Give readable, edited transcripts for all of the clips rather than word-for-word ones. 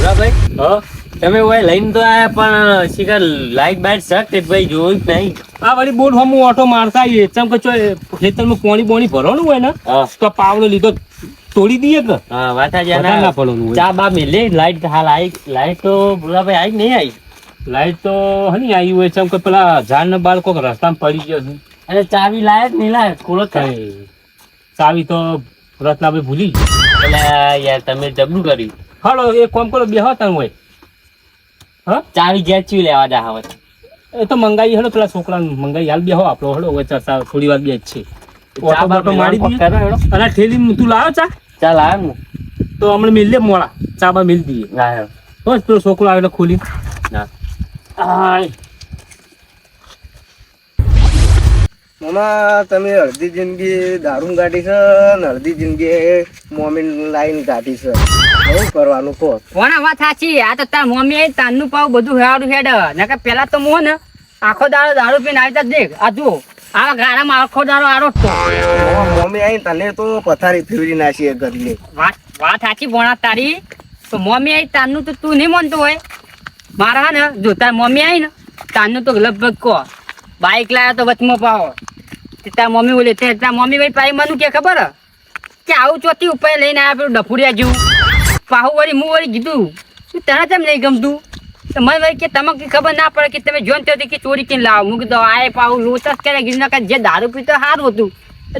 ભાઈ તમે ઓય લઈને તો આયા પણ શિખર લાઈટ બાઈટ સટ તે ભાઈ જોયું જ નહીં. આ વળી બોર્ડ હમું ઓટો મારતા આવીએ ચમ કે ખેતરમાં પોણી બોણી ભરવાનું હોય ને તો પાવડો લીધો તોડી દઈએ કે હા વાતા વધારે ના પડવાનું હોય. ચા બા મેલે લાઈટ હાલ આવી લાઈટ તો બોલા ભાઈ આવી નહીં આવી. લાઈટ તો હની આવી હોય ચમ કે પેલા ઝાડના બાળકો રસ્તામાં પડી ગયો છે. અને ચાવી લાયક નહીં લાયક ખોલો કઈ ચાવી તો રત્નાભાઈ ભૂલી ગઈ. એટલે યાર તમે જબરું કર્યું. હાલો એ કોમ કરો બે હતા હોય હા ચાવી જ્યાં ચી લેવા જા હવે એ તો મંગાઈ હેડો પેલા છોકરાને મંગાઈ હાલ બેહો આપણો હેડો હવે ચા થોડી વાર બે જ છે. ચા બા મારી દઈએ અને ઠેલી તું લાવ્યો ચા ચાલ આવ્યો ને તો હમણાં મિલ લે મોડા ચા બા મિલ દઈએ. લાવ્યો બસ પેલો છોકરો આવે એટલે ખોલી ના આય મામા તમે અડધી જિંદગી દારૂ કાઢી છે ને અડધી જિંદગી મોમીન લાઈન કાઢી છે શું કરવાનું કહો. કોના વાત સાચી આ તો તાર મમ્મી આવી તારનું પાવ બધું હેડું હેડ નકર પેલા તો મો ને આખો દાડો દારૂ પીને આવતા દેખ આ જુઓ આ ગાડામાં આખો દાડો આરો જ તો મમ્મી આવી તને તો પથારી ફેરવી નાખી એ ઘરની. વાત સાચી ભણા તારી તો મમ્મી આવી તારનું તો તું નહીં માનતો હોય મારા ને જો તાર મમ્મી આવી ને તારનું તો લગભગ કહો બાઈક લાવ્યા તો વચમાં પાવો તાર મમ્મી બોલે તાર મમ્મી ભાઈ પાઈ મને કે ખબર કે આવું ચોથી ઉપર લઈને આવ્યા પેલું ડફુરિયા જેવું પાહુ વળી હું વળી કીધું તું તને તેમ નહીં ગમતું તો મને વળી કે તમને ખબર ના પડે કે તમે જોન ત્યાંથી કે ચોરી કરીને લાવો હું કીધું આ પાહુ લોચસ કરે કીધું જે દારૂ પીતો સારું હતું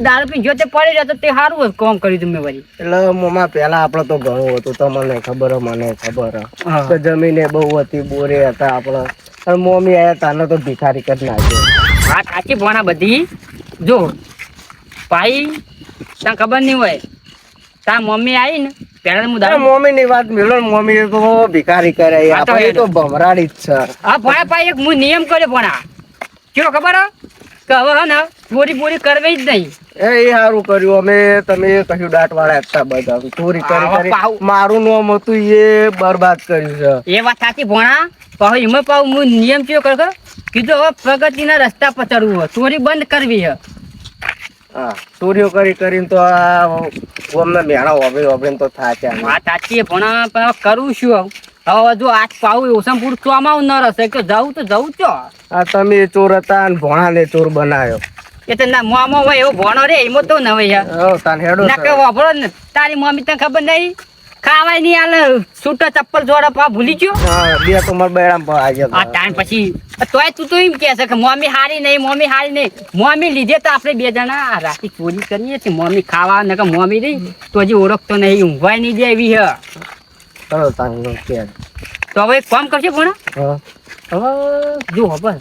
દારૂ પી જો તે પડી જતો તે સારું હોય કોમ કર્યું તું મેં વળી એટલે મમ્મા પેલા આપડે તો ઘણું હતું તમને ખબર મને ખબર કે જમીને બહુ હતી બોરે હતા આપડે અને મમ્મી આયા તાને તો ભિખારી કરી નાખ્યો. વાત સાચી ભણા બધી જો ભાઈ તને ખબર નહીં હોય તાર મમ્મી આવી ને પેલા હું દારૂ મમ્મી ની વાત મેળો મમ્મી તો ભિખારી કરે આપણે તો ભમરાડી જ છે. હા ભણા ભાઈ એક હું નિયમ કર્યો ભણા કેવો ખબર કે હવે હે ને ચોરી બોરી કરવી જ નહીં. એ સારું કર્યું અમે તમે કશું દાટ વાળા હતા બધા ચોરી કરી મારું નામ હતું એ બરબાદ કર્યું છે. એ વાત સાચી ભણા પાહુ એમાં પાહુ હું નિયમ કેવો કર્યો કીધું હવે પ્રગતિના રસ્તા પર ચડવું હોય ચોરી બંધ કરવી હે. હા ચોરીઓ કરીને તો આ અમને મેણા ઓબળીને તો થાય છે. વાત સાચી ભણા પણ હવે કરવું શું હવે જો આજ પાવું ઓછામાં પૂરું ચોમાવું ન રહેશે કે જવું તો જવું ચો. આ તમે ચોર હતા અને ભોણાને ચોર બનાવ્યો. એ તો ના મોમાં હોય એવો ભણો રે એમાં તો ન હોય તાન હેડો ના કે વાપરો ને તારી મમ્મી તને ખબર નહીં ખાવાય નહીં હાલ છૂટા ચપ્પલ જોડે પા ભૂલી ગયો. હા બે તો મારા બેડામાં આવી આ ટાઈમ પછી તોય તું તો એમ કે છે કે મમ્મી હારી નહીં મમ્મી લીધે તો આપણે બે જણા રાતે ચોરી કરીએ છીએ મમ્મી ખાવા ને કે મમ્મી રહી તો હજી ઓળખતો નહીં ઊંઘવાય નહીં દે એવી હે. ચલો તાન કે તો હવે એક કામ કરશે પણ હવે જો હવે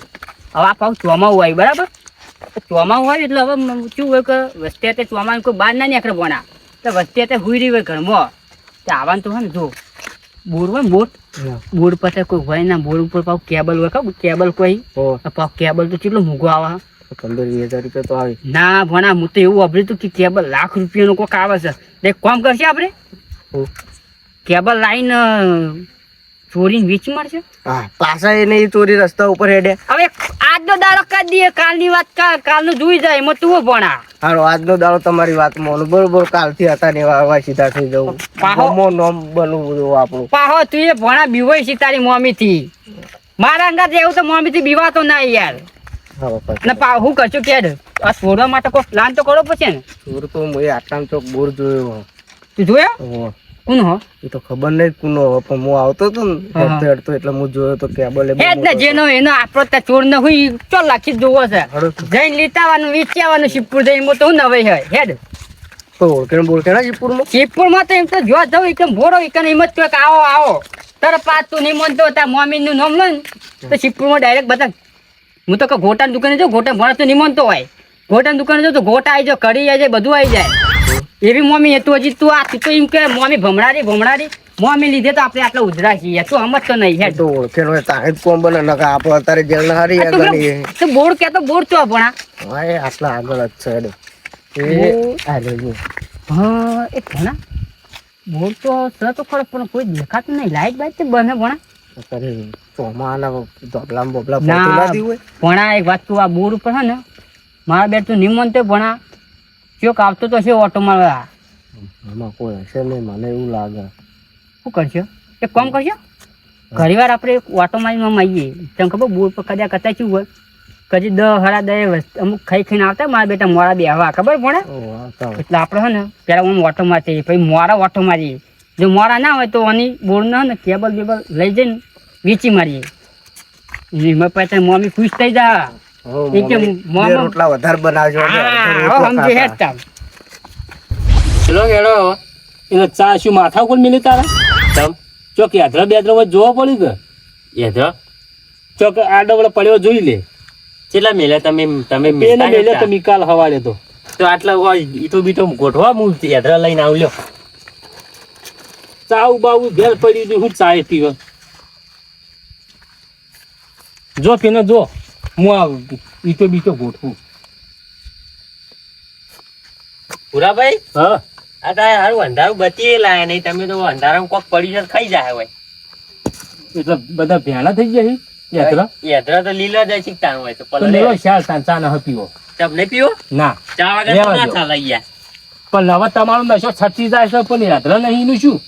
આ પાછું ચોમાવું આવ્યું બરાબર ચોમાવું હોય એટલે હવે શું હોય કે વસ્તી તે ચોમાવું કોઈ બહાર ના નીકળે ભણા તો વસ્તી તે હુઈ રહી હોય ઘરમાં તો આવવાનું તો હોય ને જો બોર હોય ને બોર પાસે કોઈ હોય ના બોર ઉપર પાછું કેબલ હોય ખબર કેબલ કોઈ પાછું કેબલ તો કેટલું મોંઘું આવે 15,000 રૂપિયા તો આવી ના ભણા હું તો એવું વાપર્યું હતું કે કેબલ ₹1,00,000 કોઈક આવે છે એક કામ કરશે આપણે કેબલ લાઈન ચોરીને વેચી મારશે. હા પાછા એ નહીં ચોરી રસ્તા ઉપર હેડે. હવે આજનો દાડો કરી દઈએ કાલની વાત કાલનું જોઈ જાય એમાં તું ભણા. હારો આજનો દાડો તમારી વાત માનું બરોબર કાલથી હતા ને એવા સીધા થઈ જવું પાહો નામ બનવું આપણું પાહો તું એ ભણા બીવાય છે તારી મમ્મી થી મારા અંગાત એવું તો મમ્મી થી બીવાતો ના યાર. ને પા હું કરશું કે આ છોડવા માટે કોઈ પ્લાન તો કરવો પડશે ને. ચોર તો મેં આટલામ ચોક બોર જોયો. તું જોયો કોણ હો એ તો ખબર નહીં કોનો પણ હું આવતો હતો ને હેડતો એટલે હું જોયો તો કેબલ હેડ ને જેનો એનો આપણો ત્યાં ચોર ન હોય ચો લાખી જોવો છે જઈને લીતાવાનું વેચાવાનું શિવપુર જઈને તો નવે હે હેડ તો ઓળખે ને શિવપુરમાં તો એમ તો જો જવું એકદમ ભોરો એકને હિંમત કે આવો તારે પાછ તું નહીં માનતો તાર મમ્મી નું નામ લે ને તો શિવપુરમાં ડાયરેક્ટ બધા હું તો ગોટાની દુકાને જાઉં ગોટા ભણતો નહીં માનતો હોય ગોટાની દુકાને જાઉં તો ગોટા આવી જાય કઢી આવી જાય બધું આવી જાય એવી મમ્મી હતું હજી તું આ તું તો એમ કે મમ્મી ભમણારી મમ્મી લીધે તો આપણે આટલા ઉધરા છીએ તું સમજતો નહીં હે તો ઓળખે તારે કોમ બને નકા આપણે અત્યારે જેલ ના હારી આગળ તો બોર્ડ કે તો બોર્ડ તો ભણા હા એ આટલા આગળ જ છે એ આ લેજો હા એ ભણા બોર્ડ તો સર તો ખરો પણ કોઈ દેખાતું નહીં લાઈટ બાઈટ તો બને ભણા અત્યારે ચોમાના ધોબલા બોબલા ભણા એક વાત તું આ બોર્ડ ઉપર હે ને મારા બેટ તું નિમન તો ભણા ચોક આવતો તો છે ઓટો મારવા આમાં કોઈ હશે નહીં મને એવું લાગે શું કરશે એક કામ કરજો ઘણી વાર આપણે ઓટો મારીને આમ આવીએ તમને ખબર બોર પર કદાચ કદાચ શું હોય કદી 10 અમુક ખાઈને આવતા મારા બેટા મોડા બેહવા ખબર પડે એટલે આપણે છે ને પેલા આમ ઓટો મારીએ પછી મોડા ઓટો મારીએ જો મોડા ના હોય તો આની બોર્ડ ને કેબલ બેબલ લઈ જઈને વેચી મારીએ એમાં પછી મમ્મી ખુશ થઈ જા એ કે બે રોટલા વધારે બનાવજો સમજે હેડ ચાલ ચલો હેડો એટલે ચા શું માથા ઉપર મિલી તારા તમ ચોક યાત્રા બેદ્રા જોવા પડ્યું કે યાદ ચોક આડો વડે પડ્યો જોઈ લે કેટલા મેલે તમે એને મેલતા મેલે તો નતા? નિકાલ હવાડે તો તો આટલા હોય ઈટો બીટો ગોઠવા હું યાત્રા લઈને આવ્યો ચાવું બાવું ઘેર પડી હતી હું ચા પીવે જો પેને જો હું આ ઈટો બીટો ગોઠવું પુરાભાઈ હા આ તારે હારું અંધારું બચી લાયા નહીં તમે તો અંધારામાં કોક પડી જાય તો ખાઈ જાય હોય એટલે બધા ભેણા થઈ ગયા છે યાત્રા યાત્રા તો લીલા જાય શીખતા હોય તો તો પલો લેવો શાલ ચા ના પીવો તમને પીવો ના ચા વગર લેવા તો ના દો. ચાલે યાર પણ હવે તમારો નશો છટી જાય છે પણ યાત્રા નહીં એનું શું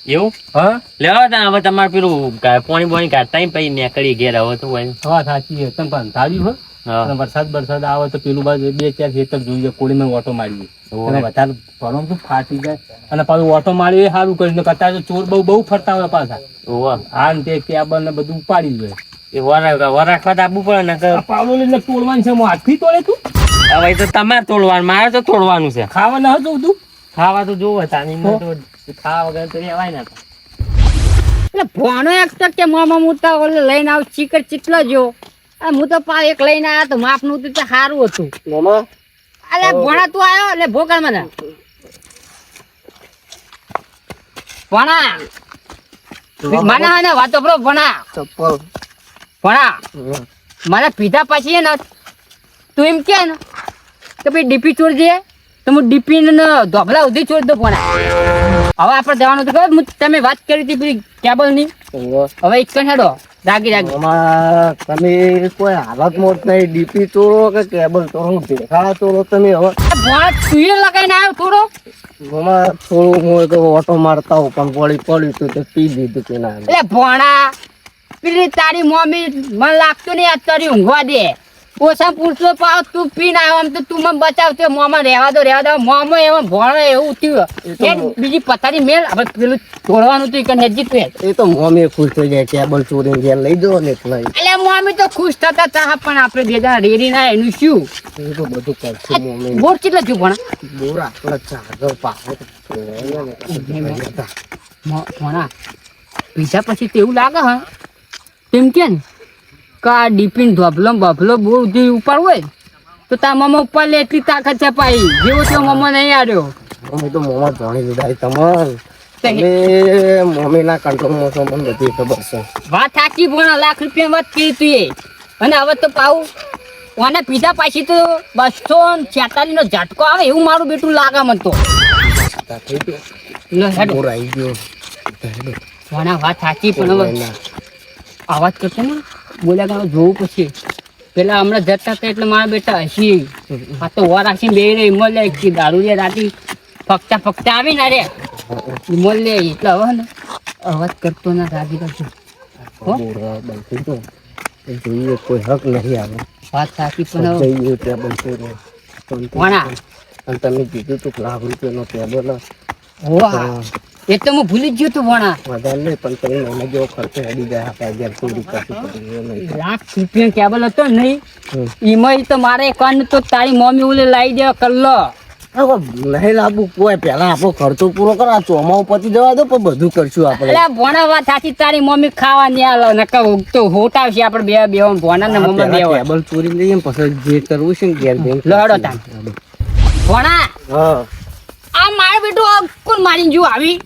એવું હા લેવા તા હવે તમારે પેલું પાણી બોણી કાઢતા પછી નીકળી ઘેર હવે તો હોય હા સાચી છે તમે પણ ધાર્યું હોય હા. અને વરસાદ આવે તો પેલું બાજુ 2-4 ખેતર જોઈએ કોળીમાં ઓટો મારીએ અને વધારે ભણો તો ફાટી જાય અને પાછું ઓટો મારી સારું કરીને અત્યારે તો ચોર બહુ ફરતા હોય પાછા ઓવા આ ને તે કેબલ ને બધું ઉપાડી જાય એ વર રાખવા તો આપવું પડે ને આ પાવલો લઈને તોડવાનું છે હું હાથથી તોડે તું હવે એ તો તમારે તોડવાનું મારે તો તોડવાનું છે ખાવા ન હતું તું ખાવા તો જોવો તાની તો ખાવા વગર તો રહેવાય ને એટલે ભણો એક તો કે મામા હું તો ઓલે લઈને આવ ચીકર ચીટલો જો હું તો પા એક લઈને આવ્યો તો માપનું હતું તે સારું હતું મામા અલે ભણા તું આવ્યો એટલે ભોકર મને ભણા મને વાતો બરો ભણા ચપ્પલ ભણા મને પીધા પછી ને તું એમ કે ને કે ભાઈ ડીપી છોડ દે તો હું ડીપી ને ધોબલા સુધી છોડ દો ભણા હવે આપણે જવાનું હતું ખબર તમે વાત કરી હતી પેલી કેબલ ની હવે એક હેડો રાગી રાગી મામા તમે કોઈ હાલતમાં જ નહીં ડીપી તોડો કે કેબલ તોડો ભેખા તોડો તમે હવે ભણા તું લગાઈને આવ્યો થોડો મામા થોડું હું તો ઓટો મારતા હોઉં પણ પડ્યું તું તો પી દીધું કે ના એટલે ભણા પેલી તારી મમ્મી મને લાગતું નહીં અત્યારે ઊંઘવા દે ઓછા પૂછતો પાવ તું પીને આવ્યો આમ તો તું મને બચાવતો મોમાં રહેવા દો મોમાં એમાં ભણો એવું થયું એ બીજી પથારી મેલ આપણે પેલું તોડવાનું હતું કે નજીક એ તો મમ્મી ખુશ થઈ જાય કેબલ ચોરીને ઘેર લઈ જાઓ ને એટલે એટલે મમ્મી તો ખુશ થતા હતા પણ આપણે બે જણા રેડી ના એનું શું એ તો બધું કરશે મમ્મી બોર કેટલા છું ભણા બોર આટલા ચાદર પાછળ ભણા પીધા પછી તો એવું લાગે હા તેમ કે ને કા ડીપીન ધોબલો બફલો બહુ જે ઉપર હોય તો તાર મમ્મા ઉપર લે એટલી તાકાત છે પાઈ જેવો તેવો મમ્મા નહીં આવ્યો મમ્મી તો મોમાં જાણી દીધા તમાર તમે મમ્મીના કંટ્રોલમાં છો મને બધી ખબર છે વાત સાચી ભણા લાખ રૂપિયા વાત કરી તું એ અને હવે તો પાવું ઓને પીધા પછી તો 246 નો ઝટકો આવે એવું મારું બેટું લાગે મને તો લે હેડો બોર આવી ગયો ભણા વાત સાચી પણ હવે અવાજ કરતો ને બોલ્યા ગાળો જોવું પછી પેલા હમણાં જતા હતા એટલે મારા બેટા હસી આ તો વાર રાખીને બે રહી મળે કે દારૂ રે રાતી ફકતા આવી ને રે મળે એટલે હવે ને અવાજ કરતો ના રાજી કરજો હો? બોર બનતી તો જોઈએ કોઈ હક નહીં આવે વાત સાચી પણ હવે જઈએ ત્યાં બનશે ભણા અને તમે કીધું તું લાખ રૂપિયાનો ટેબલ હોવા એ તો હું ભૂલી જ ગયો તું ભણા વધારે નહીં પણ તમે મને જેવો ખર્ચો હેડી જાય આપણે અગિયાર ચોરી કરશું નહીં લાખ રૂપિયા કેબલ હતો ને નહીં હમ. એમાં તો મારે કન તો તારી મમ્મી ઓલે લાવી દેવા કલ્લો હવે નહીં લાવવું કોઈ પહેલા આપણો ખર્ચો પૂરો કરો આ ચોમાવું પતી જવા દો પણ બધું કરશું આપણે એટલે ભણા વાત સાચી તારી મમ્મી ખાવા નહીં આલો નકર તો હોટાવશે આપણે બે ભણા ને મમ્મી બે હોય ટેબલ ચોરી લઈએ ને પછી જે કરવું છે ને ઘેર જઈને લડો તાન. ભણા હા આ મારે બેટું કોણ મારીને જો આવી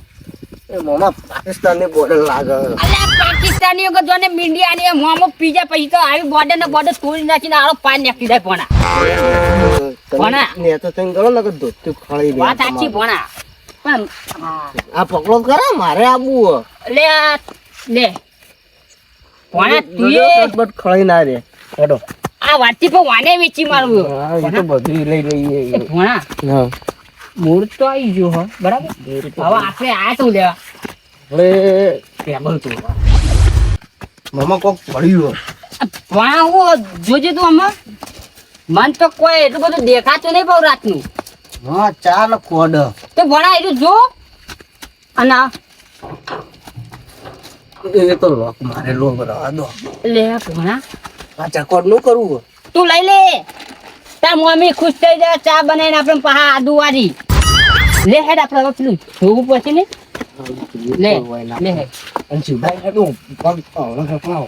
એ મોમાં પાકિસ્તાનની બોર્ડર લાગે અલ્યા પાકિસ્તાનીઓ કે જોને મીડિયાની મોમો પીજા પછી તો આવી બોર્ડર ને બોર્ડર તોડી નાખીને આળો પાર નાખી જાય ભણા ભણા. ને તો તને કરો ને કે ધોતું ખળી દે વાત સાચી ભણા પણ આ પકડો કરે મારે આબુ લે લે ભણા તું બટ ખળી ના રે હેડો આ વાતથી પણ વાને વેચી મારું હા એ તો બધું લઈ લઈએ ભણા હા મૂળ તો આવી ગયો હો બરાબર હવે આપણે આ શું લેવા હવે ટેબલ તોડવા મામા કોક પડ્યું ભણા હું જોજે તું આમાં મન તો કોઈ એટલું બધું દેખાતું નહીં બહુ રાતનું હા ચાલ કોડ તો ભણા એટલું જો અને આ એ તો લોક મારેલો બરાબર દો લે ભણા આ ચકોડ નું કરવું તું લઈ લે તાર મમ્મી ખુશ થઈ જાય ચા બનાવીને આપણે પહા આદુ વાળી લે હેડ આપણે હવે પેલું જોવું પછી ને લે લે હેડ અને સીધા હેડું પગ પાવ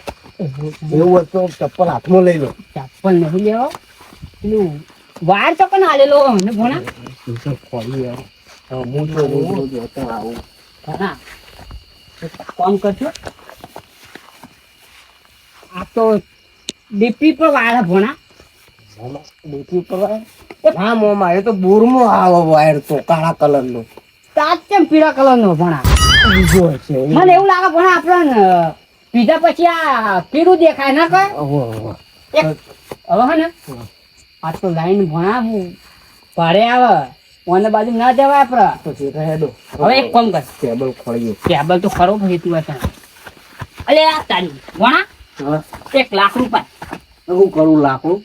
એવું તો ચપ્પલ હાથમાં લઈ લો ચપ્પલ નહીં લેવો પેલું વાર તો પણ આલેલો ને ભણા ખોલી હું તો જોતો આવું ભણા કામ કરજો આ તો ડીપી પર વાળા ભણા ડેટી ઉપર ના મોમાં એ તો બોરમાં આવે વાયર તો કાળા કલર નો તાજ કેમ પીળા કલર નો ભણા બીજો છે મને એવું લાગે ભણા આપણને પીધા પછી આ પીળું દેખાય ના કઈ એક હવે હે ને આ તો લાઈન ભણા હું ભાડે આવે ઓને બાજુ ના જવાય આપડે તો સીધા હેડો હવે એક કામ કર ટેબલ ખોલીએ ટેબલ તો ખરો ભાઈ તું હતા અલે આ તારી ભણા હા 1 લાખ રૂપિયા હું કરું લાકડું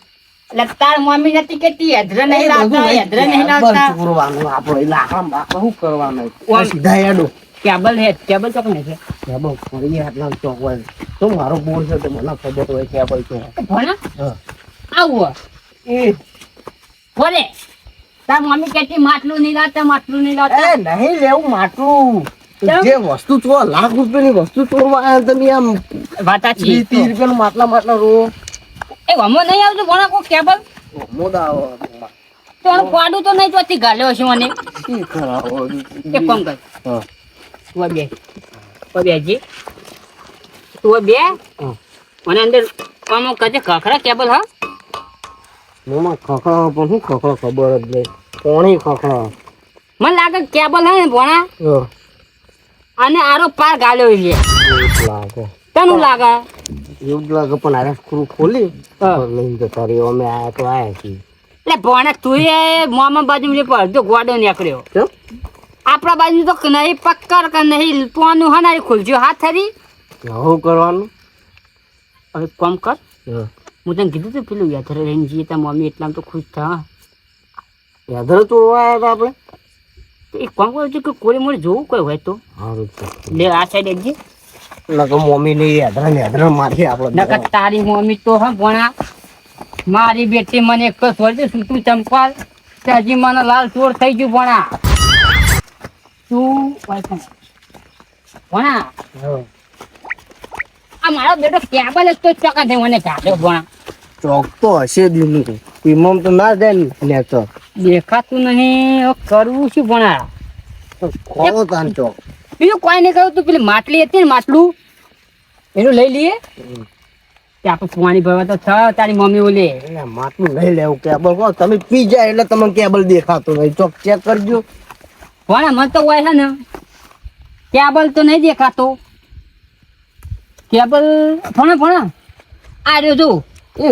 એટલે તાર મમ્મી નથી કેતી હેદ્ર નહીં લાવતા હેદ્ર નહીં લાવતા કરવાનું આપણે લાકડા શું કરવાનું ઓમ. સીધા હેડો ટેબલ ચોક ને છે ટેબલ ખોલીએ આટલા ચોક હોય તો મારો બોર છે તો મને ખબર હોય ટેબલ ચોક ભણા હા આવું એ બોલે તાર મમ્મી કેતી માટલું નહીં લાવતા એ નહીં લેવું માટલું કેમ? જે વસ્તુ ચો લાખ રૂપિયાની વસ્તુ ચોરવા આવ્યા તમે આમ વાતા 30 રૂપિયાનું માટલા રો એ હમો નહીં આવતું ભણા કોઈ ટેબલ મોદા તો આનું પાડું તો નહીં જોતી ગાલ્યો છે મને એક કામ કર હા તું બે જી તું બે મને અંદર કામ કરજે ખખરા કેબલ હા મોમાં ખખડા પણ શું ખખડા ખબર જ નહીં કોણી ખખડા મને લાગે કેબલ હે ને ભણા હા અને આરો પાર ગાલ્યો છે એવું જ લાગે તને લાગે એવું જ લાગે પણ આરે સ્ક્રૂ ખોલી હા. લઈને જતા રહ્યો અમે આયા તો આયા છીએ એટલે ભણા તું એ મામા બાજુ અડધો ગોડો નીકળ્યો કેમ આપણા બાજુ તો નહીં પક્કર કે નહીં પોનું હનારી ખુલજો હાથ થરી શું કરવાનું હવે કામ કર હા હું તને કીધું તું પેલું યાદ રહીને જઈએ તાર મમ્મી એટલામાં તો ખુશ થા યાદર ચોરવા આવ્યા હતા આપણે તો એક કામ કરું છું કે કોરી મોરી જોવું કોઈ હોય તો સારું છે લે આ સાઈડ એકજી નકર મમ્મી ને યાદર મારી આપણે નકર તારી મમ્મી તો હા ભણા મારી બેટી મને એક તો સોચે તું ચંપાલ તે હજી મને લાલ ચોર થઈ ગયું ભણા તું ભણા આ મારો બેટો કેબલ જ તો ચકા થઈ મને કાઢ્યો ભણા ચોક તો હશે દીનું ઇમામ તો ના જાય ને તો દેખાતું નહીં હવે કરવું શું ભણા ખોલો તાન ચોક બીજું કોઈ નહીં કહ્યું તું પેલી માટલી હતી ને માટલું એનું લઈ લઈએ તે આપણે પાણી ભરવા તો છ તારી મમ્મી ઓલે એટલે માટલું નહીં લેવું કેબલ કહો તમે પી જાય એટલે તમને કેબલ દેખાતો નહીં ચોક ચેક કરજો ભણા મને તો હોય છે ને કેબલ તો નહીં દેખાતો કેબલ ભણા આ રહ્યો જો એ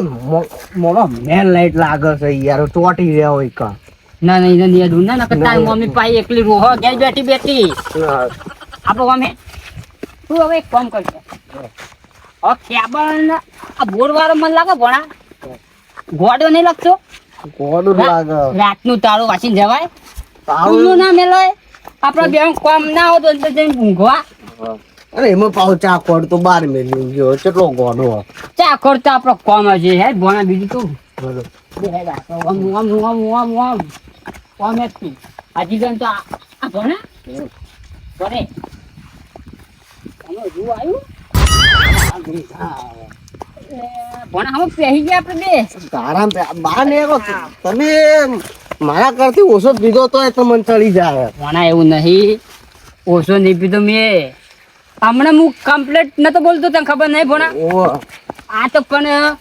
મોડો મેન લાઈટ લાગે છે યાર ચોટી રહ્યા હોય કા ના નહીં નહીં અડું ના નકર તારી મમ્મી પાઈ એકલી રોહ ગઈ બેઠી આપણે અમે તું હવે એક કામ કરશે હવે કેબલ આ બોર વાળો મને લાગે ભણા ગોડો નહીં લાગતો કોડું લાગે રાતનું તાળું વાંચીને જવાય તાળું? ખુલ્લું ના મેલાય આપડે બે કામ ના હોય તો અંદર જઈને ઊંઘવા અરે એમાં પાછો ચા કોડ તો બાર મેલી ગયો કેટલો ગોડો ચા કરતા આપડો કામ હશે હે ભણા બીજું તું બોલો હજી ગણ તો આ ભણે ભણે હજુ આવ્યું ભણા હવે પહેરી ગયા આપણે બે તારા બાર ને તમે મારા કરતી ઓછો પીધો તો તમને ચડી જાય ભણા એવું નહીં ઓછો નહીં પીધો મેં હમણાં હું કમ્પ્લેટ નતો બોલતો તને ખબર નહીં ભણા ઓ આ તો પણ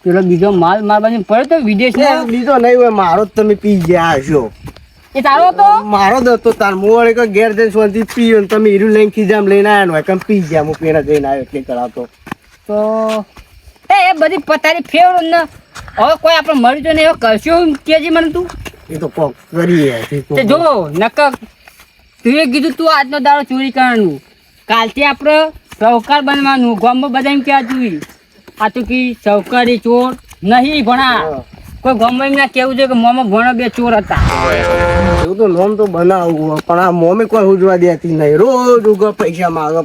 પેલો બીજો માલ માર બાજુ પડ્યો તો વિદેશમાં બીજો નહીં હોય મારો જ તમે પી ગયા હશો એ તારો હતો મારો જ હતો તાર હું વળી કોઈ ઘેર જઈને શાંતિ પીયો ને તમે હીરું લઈને ખીજામ લઈને આવ્યા હોય કેમ પી ગયા હું પેલા જઈને આવ્યો એટલે કરાતો તો એ બધી પથારી ફેર ને હવે કોઈ આપણે મળી તો નહીં હવે કરશું કેજી મને તું એ તો કોક કરીએ તે જો નકર તું એ કીધું તું આજનો દાડો ચોરી કરવાનું કાલથી આપણે સૌકાર બનવાનું ગામમાં બધા એમ કહેવા જોઈએ આ તો કે સૌકારી ચોર નહીં ભણા કોઈ ગામમાં એમ ના કહેવું જોઈએ કે મોમાં ભણો બે ચોર હતા એવું તો નોમ તો બનાવવું પણ આ મમ્મી કોઈ ઉજવા દેતી નહીં રોજ ઉગો પૈસા માગો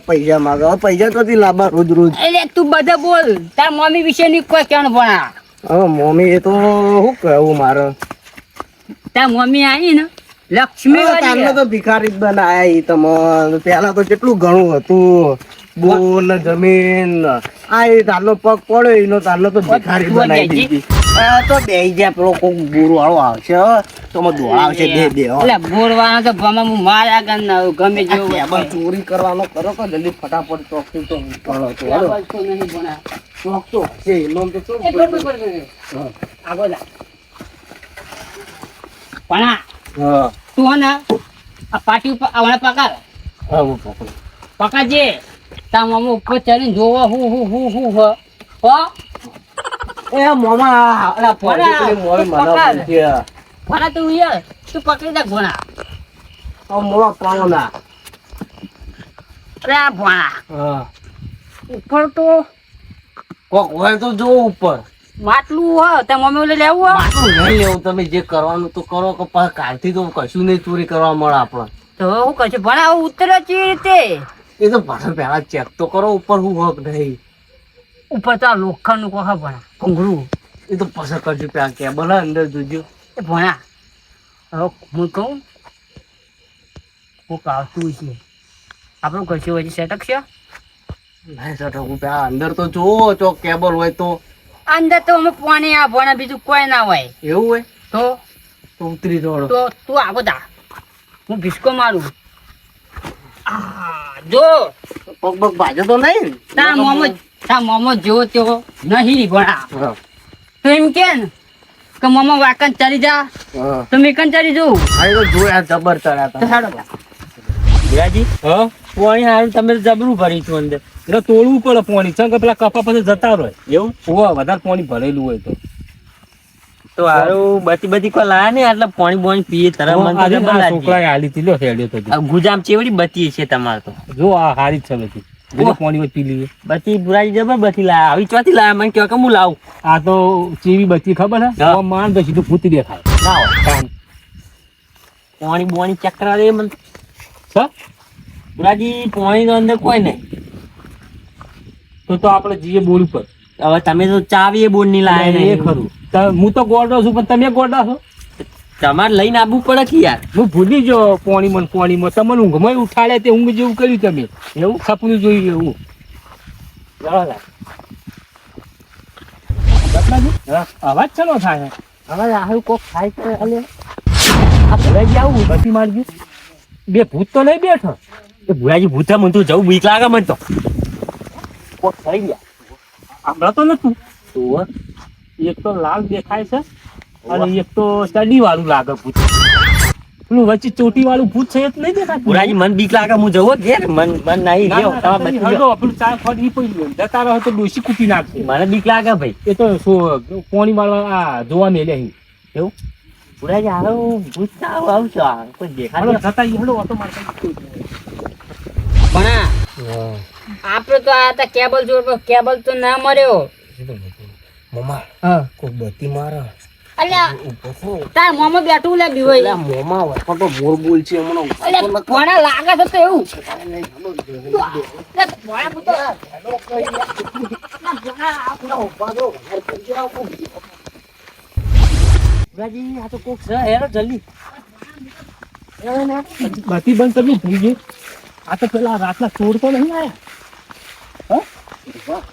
હવે પૈસા તો લાંબા રોજ એટલે તું બધા બોલ તાર મમ્મી વિશે ની કોઈ કહેવાનું ભણા હવે મમ્મી એ તો શું કહેવું મારે તાર મમ્મી આવી ને લક્ષ્મી તારને તો ભિખારી જ બનાયા ઈ તમને પેલા તો કેટલું ઘણું હતું બોલ ને જમીન આ એ તારનો પગ પડ્યો એનો તારનો તો ભિખારી બનાવી દીધી આ તો બેહી જાય પેલો કોક ગુરુ વાળો આવશે તો મને દોડાવશે બે એટલે બોરવાનો તો ભમા હું મારા ગન ના ગમે જેવું કેબલ ચોરી કરવાનો કરો કે જલ્દી ફટાફટ ચોકથી તો નીકળો તો કેબલ તો નહીં ભણા ચોક તો છે એનો તો ચોક એ બરોબર આગળ જા ભણા હા તું હે ને આ પાટી ઉપર આવડા પકાર હા હું પકડું પકાજે તા મામા ઉપર ચડીને જોવો હું હો એ મોમા અલા ભણા, પેલી મોરી તું મને પકડ. પૂછે ભણા તું યાર તું પકડી દે ભણા આ મોળા પાવના અરે આ ભણા હા ઉપર તો કોક હોય તો જો ઉપર માટલું હ તે મમ્મી ઓલે લેવું હ માટલું નહીં લેવું તમે જે કરવાનું તો કરો કે પાછા કાલથી તો કશું નહીં ચોરી કરવા મળે આપણે તો હું કહું છું ભણા હવે ઉતરે કેવી રીતે એ તો પાછળ પહેલા ચેક તો કરો ઉપર હું હક નહીં ઉપર તો આ લોખંડ નું કોહા ભણા ઘૂંઘરું એ તો પાછળ કરજો પેલા કેબલ અંદર જોજો એ ભણા હવે હું કહું હું આવતું છે આપણું કશું હજી સેટક છે નહીં સટકું પેલા અંદર તો જોવો ચોક કેબલ હોય તો અંદર તો અમે પાણી આ ભણા બીજું કોઈ ના હોય એવું હોય તો તો ઉતરી જોડો તો તું આગો જા હું ભીસકો મારું આ, જો પગ પગ ભાજે તો નહીં ને? તા મોમો જેવો તેવો નહીં ભણા હા, તો એમ કે ને કે મોમો વાકન ચાલી જા હા. તો મેં કન ચાલી જવું આ તો જોયા જબર ચડ્યા તો હતા સાડો જા. વિરાજી હા પાણી હારું તમે જબરું ભરી છું અંદર એટલે તોડવું પડે પાણી ચમ કે પેલા કપા પછી જતા રહે એવું ઓવા વધારે પાણી ભરેલું હોય તો હારું બધી કોઈ લાયા ને એટલે પાણી બોણી પીએ તરત મને તો આજે જબર આ લાગી. છોકરાએ હાલી હતી લ્યો હેડ્યો તો આ ગુજામ ચેવડી બતી છે તમારે તો જો આ હારી જ છે બધી બીજું પાણી હોય પી લઈએ બતી બુરાજી જબર બતી લાયા આવી ચોથી લાયા મને કહો કે હું લાવું આ તો ચેવી બચી ખબર હે હા. માણ તો સીધું ભૂત દેખાય લાવો કામ પાણી બોણી ચેક કરવા દે મને છે બુરાજી પાણી તો અંદર કોઈ નહીં તો આપણે જઈએ બોર ઉપર હવે તમે તો ચાવી એ બોર્ડ ની લાયા એ નહીં ખરું હું તો ગોડો છું પણ તમે ગોડા છો તમારે લઈને આવવું પડે કે યાર હું ભૂલી ગયો પાણીમાં તમને ઊંઘમાં ઉઠાડ્યા તે ઊંઘ જેવું કર્યું તમે એવું સપનું જોયું એવું અવાજ ચલો થાય હવે આવું કોક થાય તો અલે આ ભલાઈ આવું બધી મારજી બે ભૂત તો નહીં બેઠો એ બુરાજી ભૂતા મને તો જવું બીક લાગે મને તો કોક થઈ ગયા હમણાં તો નતું તો એક તો લાલ દેખાય છે અને એક તો સ્ટડી વાળું લાગે ભૂત પેલું વચ્ચે ચોટી વાળું ભૂત છે એ તો નહીં દેખાતું બુરાજી મને બીક લાગે હું જવો ઘેર મન નહીં ના, લેવો ના, તમે ના, બધી હળો, પેલું ચાર ફટ ઈ પડી ગયું. જતા રહો તો ડોશી કૂટી નાખશે મને બીક લાગે ભાઈ એ તો પોણી મારવા આ જોવા મેલે અહીં. એવું બુરાજી આવું ભૂત ના આવશો કોઈ હળો, દેખાય જતા ઈ હળો, ઓટો મારતા ઈ. ભણા આપણે તો આ તા કેબલ જોડ પર કેબલ તો ના મર્યો મોમા હા કોઈ બતી મારે અલ્યા તાર મોમો બેઠું લે બીવાય મોમા વખત તો બોલ બોલ છે હમણાં અલ્યા ભણા લાગે છે તો એવું લે, ભણા પૂતો. બુરાજી આ તો કોક છે હેરો જલ્દી બાકી બંધ કરવી ભૂલી ગઈ આ તો પેલા રાતના ચોર તો નહીં આયા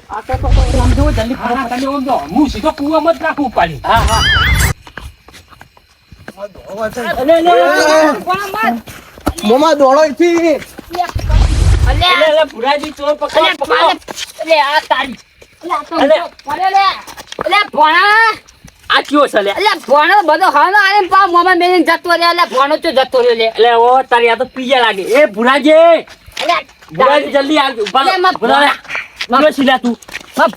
આ તો આમ જુઓ જલ્દી હા, તમે ઓમ જો, હું સીધો કૂવામાં જ નાખું પાણી હા હા ભણા મત. મોમા દોડો થી અલ્યા એટલે બુરાજી ચોર પકડો અલ્યા પકડો અલે આ તારી અલ્યા આ તો અલ્યા. પડે લે અલ્યા ભણા આ કયો છે લે અલ્યા ભણો બધો હાનો આને પા મોમાં મેલીને જતો રે અલ્યા ભણો તો જતો રે લે એટલે ઓ તારી આ તો પીજા લાગે એ બુરાજી અલ્યા બુરાજી જલ્દી આવજો અલ્યા, માં બોલો શીલા તું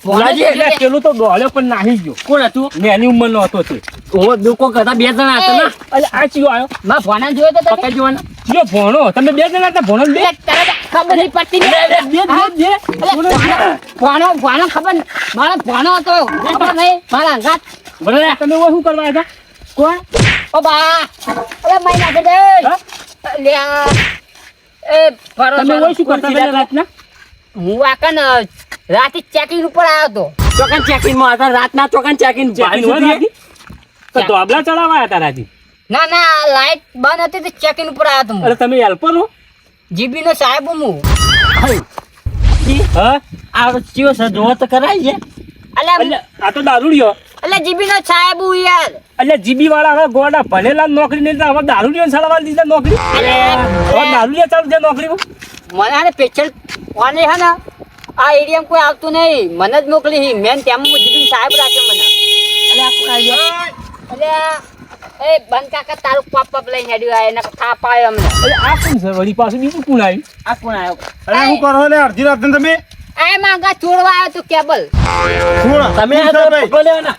ભુલાજી એટલે પેલું તો દોડ્યો પણ નાહી ગયો કોણ હતું નાની ઉંમરનો હતો તે ઓ લોકો કરતા બે જણા હતા ને એટલે આ ચિયો આવ્યો માં ભણા જોયો તો તમે પકડજો ને ચિયો ભણો તમે બે જણા હતા ભણો ને બે અલ્યા, તરત ખબર નહીં પડતી ને. ભણો ખબર નહીં. મારો ભણો હતો ખબર નહીં મારા અંગાત. બરાબર તમે ઓય શું કરવા આવ્યા કોણ? ઓ બા અરે મહિના દે લે આ. એ ભરો તમે ઓય શું કરતા પેલા રાતના હું આકન રાતે ચેકિંગ ઉપર આવ્યો હતો. ચોકન ચેકિંગ માં હતા રાતના ચોકન ચેકિંગ ચેકિંગ હોય રાતી? તો ધોબલા ચડાવાયા હતા રાતી. ના ના લાઈટ બંધ હતી તો ચેકિંગ ઉપર આવ્યો હતો અરે તમે હેલ્પર હો જીબી નો સાહેબ હું. હા આ ચિયો છે જોવો તો કરાય છે. અલ્યા એટલે આ તો દારૂડિયો અલ્યા જીબી નો સાહેબ હું યાર. એટલે જીબી વાળા હવે ગોડા ભણેલા નોકરી નહીં હવે દારૂડિયો ચડાવવા દીધા નોકરી હવે દારૂડિયા ચાલુ છે નોકરીમાં મને આને પેચલ ઓને હે ને આ એરિયામાં કોઈ આવતું નહીં મને જ મોકલી મેન ત્યાં હું જીબી સાહેબ રાખ્યો મને. અલ્યા કોણ આવ્યો? અલ્યા એ બંધ કાકા તારું પાપ લઈને હેડ્યું આ એને થાપ આવ્યો અમને. એટલે આ કોણ છે વળી પાછું બીજું કોણ આવ્યું આ કોણ આવ્યો? અરે શું કરો લે અડધી રાત તમે આ માંગા ચોરવા આવ્યો તું કેબલ. તમે આ તો પકડો લેવો ને.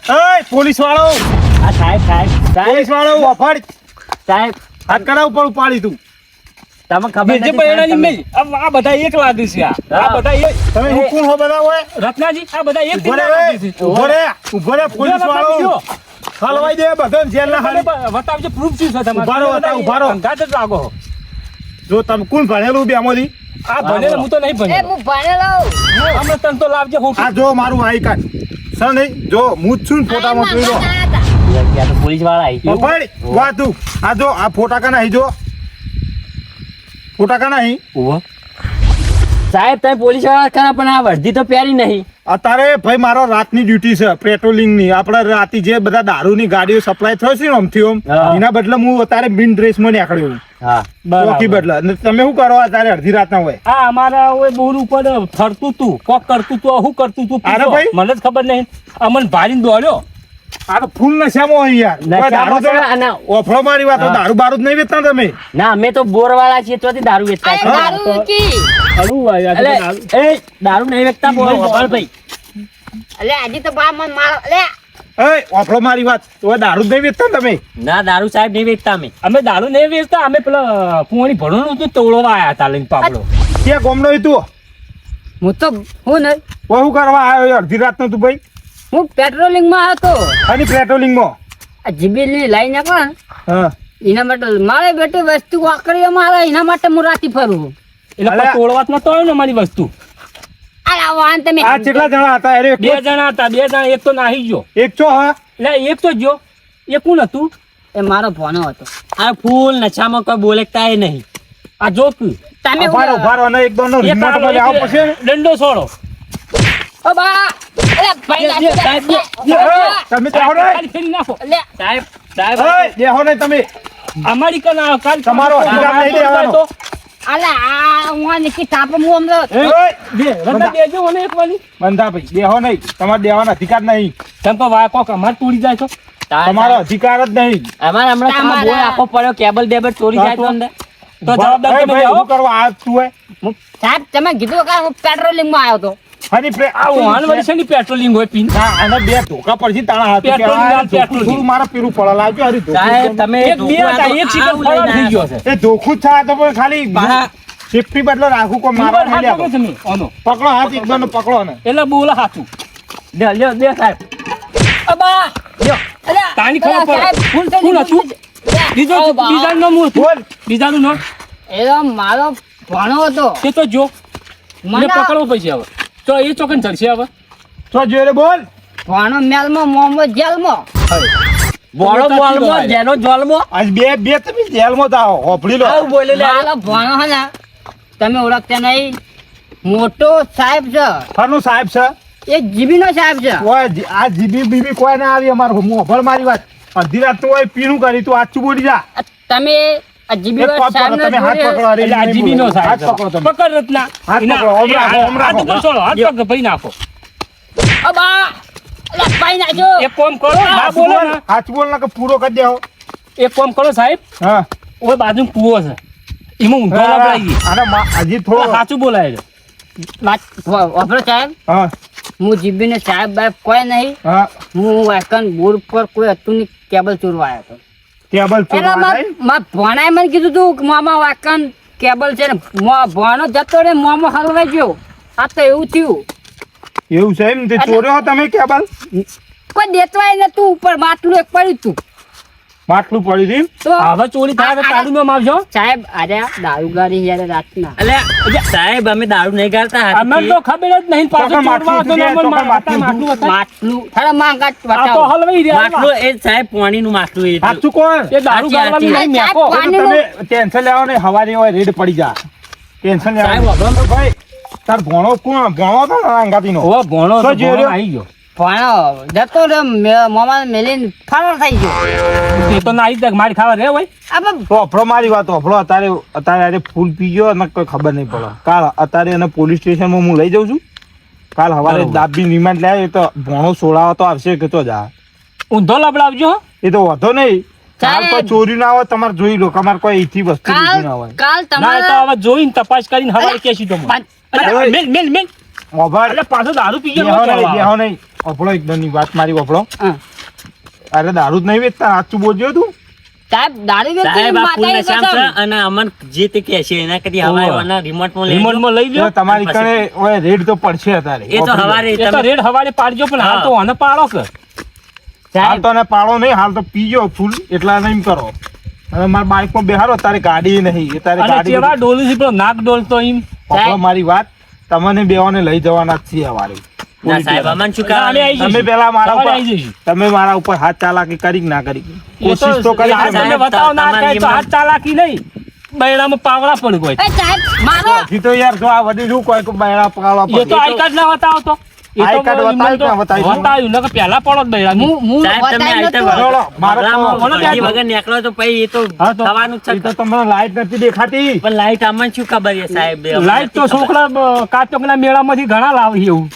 પોલીસ વાળો આ સાહેબ પોલીસ વાળો વફાડ સાહેબ હાથ કરા ઉપર ઉપાડી તું તમે ખબર જે નથી પરિણામ તમે. મેં આ બધા એક લાગે છે આ બધા એક તમે હુકુમ હો બધા હોય રત્નાજી આ બધા એક ઉભો રે ઉભો રે પોલીસ વાળો હલવાઈ દે બધા જેલ ના હાલે બતાવજો પ્રૂફ શું છે તમારે ઉભા રહો, ઉભા રહો. અંગાત જ લાગો જો તમે કોણ ભણેલું બે માંથી આ ભણેલો હું તો નહીં એ ભણેલો હું ભણેલો. હમણાં તને તો લાવજે ખોટું આ જો મારું આઈ કાર્ડ સર નહીં જો હું જ છું ને ફોટામાં જોઈ લો ત્યાં તો પોલીસ વાળા આવી ગયો. વફાડ વાહ તું આ જો આ ફોટા કા નહીં જો ફોટા કા નહીં ઉભો. સાહેબ તમે પોલીસ વાળા ખરા પણ આ વર્દી તો પહેરી નહીં. અત્યારે ભાઈ મારો રાતની ડ્યુટી છે પેટ્રોલિંગ ની આપણે રાતે જે બધા દારૂની ગાડીઓ સપ્લાય થયો છે ને આમથી આમ હા. એના બદલે હું અત્યારે બિન ડ્રેસ માં નીકળ્યો હા ચોકી બદલે અને તમે શું કરો અત્યારે અડધી રાતના હોય આ અમારા ઓય બોર ઉપર ફરતું તું કોક કરતું તું શું કરતું તું અરે પૂછો. ભાઈ. મને જ ખબર નહીં અમન ભારીને દોડ્યો આ તો ફૂલ નશામાં હોય યાર કોઈ દારૂ તો નશામાં છે અને- ઓફરો મારી વાત હા. દારૂ બારૂ જ નહીં વેચતા તમે ના અમે તો બોર વાળા છીએ ત્યાંથી દારૂ વેચતા આ છીએ. દારૂ કી. હળવું હોય આ તો એટલે દારૂ. એ દારૂ નહીં વેચતા બોલ ભાઈ. અલ્યા આજે તો બા મન મારો અલ્યા એ ઓફરો મારી વાત તો દારૂ જ નહીં વેચતા તમે ના દારૂ સાહેબ નહીં વેચતા અમે. અમે દારૂ નહીં વેચતા અમે પેલા કુંવાણી ભણવાનું હતું તોડવા આયા હતા લઈને પાપડો ત્યાં ગોમનો તું હું તો હું નહીં શું કરવા આવ્યો અડધી રાતનો તું ભાઈ હું પેટ્રોલિંગ માં હતો અને પેટ્રોલિંગમાં આ જીબીલ ની લાઈન નાખો ને હા એના માટે મારે બેટી વસ્તુ વાકરીઓ મારે એના માટે હું રાતી ફરું. એટલે અલ્યા. તોડવા જ નતો આવ્યો ને અમારી વસ્તુ અલા વાન તમે આ કેટલા જણા હતા અરે બે જણા હતા બે જણા એક તો નાહી ગયો એક ચો હા એટલે એક તો ગયો એ કોણ હતું એ મારો ભણો હતો. આ ફૂલ નશામાં કોઈ બોલેકતા એ નહીં. આ જોક તમે ઉભારો ઉભારો અને એક દોનો એક રિમોટ માં આવો પછી દંડો છોડો ઓ બા અલા ભાઈ સાહેબ, તમે તો આવો ને ખાલી ફેરી નાખો અલ્યા સાહેબ સાહેબ એ, દેહો નહીં તમે અમારી કના કાલ તમારો અધિકાર નહીં લેવાનો. અલા આ હું નિકી તાપ હું અમરો એ, બે રતા દેજો મને એક વાલી બંધા ભાઈ દેહો નહીં તમારે દેવાનો અધિકાર નહીં તમ તો વા કોક અમાર તોડી જાય છો તમારો અધિકાર જ નહીં અમારે હમણાં કામ તમારા- બોલ આપવો પડ્યો કેબલ બેબલ ચોરી જાય તો અંદર. તો જવાબદાર એ તમે ભાઈ, આવો શું કરવા આ તું હોય સાહેબ તમે કીધું કે હું પેટ્રોલિંગ માં આવ્યો તો ફરી આ વાહન વળી પેટ્રોલિંગ હોય પીન આના બે ધોકા પડશે તાણા હાથ પેટ્રોલ ના, પેટ્રોલ. થોડું મારા પેલું પડે લાવજો હરી ધોકું. સાહેબ તમે એક બે હતા એક શિકાર ફરાર થઈ ગયો છે એ ધોકું જ છે આ તો પણ ખાલી બહાર. સેફટી બદલે રાખું કોઈ ઈ મારવા વાર નહીં હાથ લેવો. પકડો તમે આનો. પકડો હાથ એક બાજુ પકડો ને એટલે બોલે હાથું દે લ્યો દે સાહેબ. અબા લ્યો. અલ્યા તાણી ખબર પડે. સાહેબ, ફૂલ થઈ કોણ ગયું, હતું? ફૂલ થઈ- બીજો ઓ બા. બીજાનું નામ શું હતું? બોલ બીજાનું નામ એ તો મારો ભણો હતો તે તો જો મને મને પકડવો પડશે હવે તો એ ચોકન ચડશે હવે તો જોઈ રે બોલ ભણો મેલમાં મોહમ્મદ જેલમાં બોલો તમે બોલમો તાકી જેનો જોલમો આજ બે તમે જેલમાં જાઓ હોપડી લો આવું બોલે લે મારો ભણો હે ને તમે ઓળખતા નહીં મોટો સાહેબ છે ફરનું સાહેબ છે એ જીબી નો સાહેબ છે આ જીબી બીબી કોઈ ના આવી અમારું મોભળ મારી વાત અડધી રાત તું હોય પીનું કરી તું આચું બોલી જા તમે આ જીબી એક કામ સાહેબ કરો, તમે હાથ પકડો અરે એટલે આ નહીં જીબી નો બોલો. સાહેબ હાથ પકડો તમે પકડ રત્ના હાથ એના- પકડો, ઓમ રાખો, ઓમ રાખો. હાથ ઉપર છોડો, હાથ પકડ ભાઈ નાખો અબા અલા પાઈ નાખજો એક કામ કરો ના હાથ બોલો બોલ, ને હાથ બોલ ના કે પૂરો કરી દેવો એક કામ કરો સાહેબ હા ઓય બાજુ કૂવો છે એમાં ઊંધો લબડાઈ આને હજી થોડો સાચું બોલાય છે વાપરો સાહેબ હા હું જીબી ને સાહેબ બાહેબ કોઈ નહીં હા હું વાકન બોર્ડ પર કોઈ હતું નહીં કેબલ ચોરવા આવ્યો હતો ટેબલ એના ચોરવા માં ભણાય મને કીધું તું કે મામા વાકન કેબલ છે ને ભણો જતો રે મોમાં હલવાઈ ગયો. આ તો એવું થયું. એવું છે એમ? તે ચોર્યો તમે કેબલ? કોઈ દેતવાય ને તું ઉપર માટલું એક પડ્યું તું માટલું પડી રહ્યું? તો હવે ચોરી થાય તો તાળું નો માવજો. સાહેબ અરે દારૂ ગાડી યાર રાતના. અલ્યા સાહેબ અમે દારૂ નહીં કરતા અમને તો ખબર જ નહીં પાછો ચોકર ચોરવા હતો ને માટલું અમને માટલું માટલું હતા. માટલું થરા માંગાટ આ તો બતાવો. હલવાઈ રહ્યા માટલું એ સાહેબ પાણીનું માટલું એ સાચું કોણ? એ દારૂ સાચી, ગાળવાનું સાચી. નહીં મેકો. સાહેબ, તમે ટેન્શન લેવો ને હવારે હોય રેડ પડી જા. ટેન્શન સાહેબ, લેવો તો ભાઈ તાર ભણો કોણ ભણો તો અંગાતીનો ઓવે ભણો તો તો જોઈ ભણો રહ્યો. આવી ગયો. ભણો જતો રે મોમાં મેલીને ફરાર થઈ ગયો. એ તો ના આવી મારી ખાવા રે હોય. આપણે તો અફળો મારી વાત અફળો અત્યારે આજે ફૂલ પી ગયો અને કોઈ ખબર નહીં પડે. કાલ અત્યારે એને પોલીસ સ્ટેશનમાં હું લઈ જાઉં છું. કાલ સવારે બરોબર. દાબી રિમાન્ડ લે તો ભણો સોળાવા તો આવશે કે તો જા. ઊંધો લબડાવજો હો. એ તો વધો નહીં. કાલ સાહેબ. કોઈ ચોરી ના હોય તમારે જોઈ લો તમારે કોઈ ઈથી વસ્તુ લીધી ના હોય. કાલ ના એ તો તમારે હવે જોઈને તપાસ કરીને હવારે કેસી તો મને. અરે, મેલ મેલ મેલ. ઓભાર એટલે પાછો દારૂ પી બેહો ગયો નહીં બેહો નહીં. અફળો એકદમની વાત મારી અફળો. હા. અરે દારૂ જ નહીં વેચતા સાચું બોલજો તું. સાહેબ દારૂ વેચીને સાહેબ આ માતાએ પુણ્ય શ્યામ છે કસમ. અને અમન જે તે કહે છે એના કરતી ઓવે. હવાના રિમોટમાં લઈ લો. રિમોટમાં લઈ જો લો. તમારી કણે ઓય રેડ તો પડશે અત્યારે. એ તો હવારે એ તો તમે રેડ હવારે પાડજો પણ હાલ તો આને પાડો કે. હાલ તો ને પાડો નહીં હાલ તો પીજો ફૂલ એટલા નહીં કરો. અને મારા બાઈકમાં બેહારો તારે ગાડી નહીં એ તારે અને ગાડી કેવા ડોલું છે પેલો નાક ડોલતો એમ. અફળો મારી વાત તમને બેવાને લઈ જવાના જ છીએ હવારે. ના સાહેબ અમન શું ના, અમે કરવા આઈ જઈશું. તમે પેલા મારા સવારે ઉપર આઈ જઈશું. તમે મારા ઉપર હાથ ચાલાકી કરી કે ના કરી એ કોશિશ તો કરી આ તમે. તમે બતાવો ના તમારી થાય તો હાથ ચાલાકી નહીં. બૈરામાં પાવડા પડી ગયો. એ સાહેબ મારો હજી તો યાર જો આ વડી શું કોઈ કે બૈરા પાડવા એ તો પડે. આઈ કાર્ડ ના બતાવતો. એ તો આઈ કાર્ડ મને તો બતાવ્યું કે બતાવ્યું? બતાવ્યું નકર પહેલા પડો જ બૈરાની. હું સાહેબ તમે બતાવી આઈટમ નતું. બરોબર. મારે તો- બગલામાં મને અડધી વગર નીકળો તો પછી એ તો હા તો થવાનું જ એ તો છે તમને લાઈટ નથી દેખાતી. પણ લાઈટ અમન શું ખબર છે સાહેબ લાઈટ તો છોકરા કાચોકના મેળામાંથી ઘણા લાવે એવું.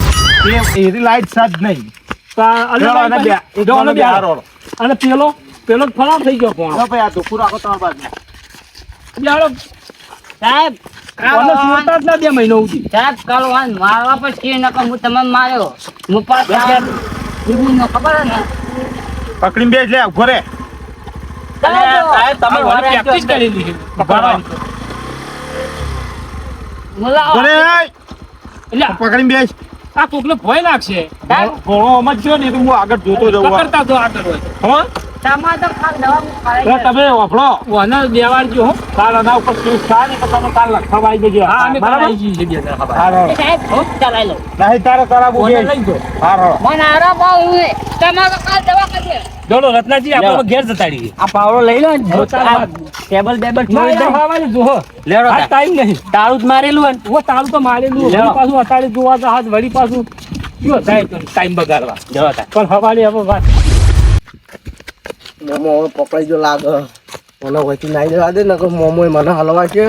એ એરી લાઈટ સાજ નહીં. તો આ અલગ ચાલો, આને લાઈટ બે- એક જો આને મને બે બે હારો. અને પેલો ફરાર થઈ ગયો કોણ. જો ભાઈ આ ધોકું રાખો તમારી બાજુ. યાર સાહેબ કોને સુરતા જ ના 2 મહિનો સુધી. સાહેબ કાલ વાન મારવા પર કે નકર હું તમને માર્યો હું પાસ બીજું ન ખબર હે ને પકડીને બેસ લે ઉભો રે. સાહેબ તમે વાળી પ્રેક્ટિસ કરેલી છે પકડવાની. મુલા ઉભો રે. એટલે પકડીને બેસ. આ કોકને ભય લાગશે. ઘોડો આમ જ છે ને એ તો હું આગળ જોતો જવું. પકડતા તો આગળ હોય. હો? તમારે તો ખાલી દવા એટલે તમે વાપરો. ઓને દેવાડજો હો. કાલ આના ઉપર કેસ થાય ને તો તમે કાલ લખાવાઈ દેજો. હા અમે બરાબર? કરાવી છીએ બે જણા ખબર. હારો. સાહેબ ચલાવી લો નહીં તારે કરાવવું ઓને છે. લઈ જો. હારો. મને આરામ આવે તમારે કાલ દવા કરીએ જોડો રત્નાજી આપણે ઘેર જતા રહીએ. આ પાવડો લઈ લો ને જો તાર ટેબલ બેબલ ના છોડી એ દો હવારે જો હો. લેવડો આ ટાઈમ નહીં. તાળું જ મારેલું હોય ને ઓ તારું તો મારેલું લેવો. વળી પાછું અતારે જોવા તો હાથ વળી પાછું કયો થાય તો ટાઈમ બગાડવા. જવા તા પણ હવારે હવે વાત મોમો હવે પકડાઈ જો લાગે મને વહીથી નાઈ જવા દે ને કે મોમો મને હલવા છે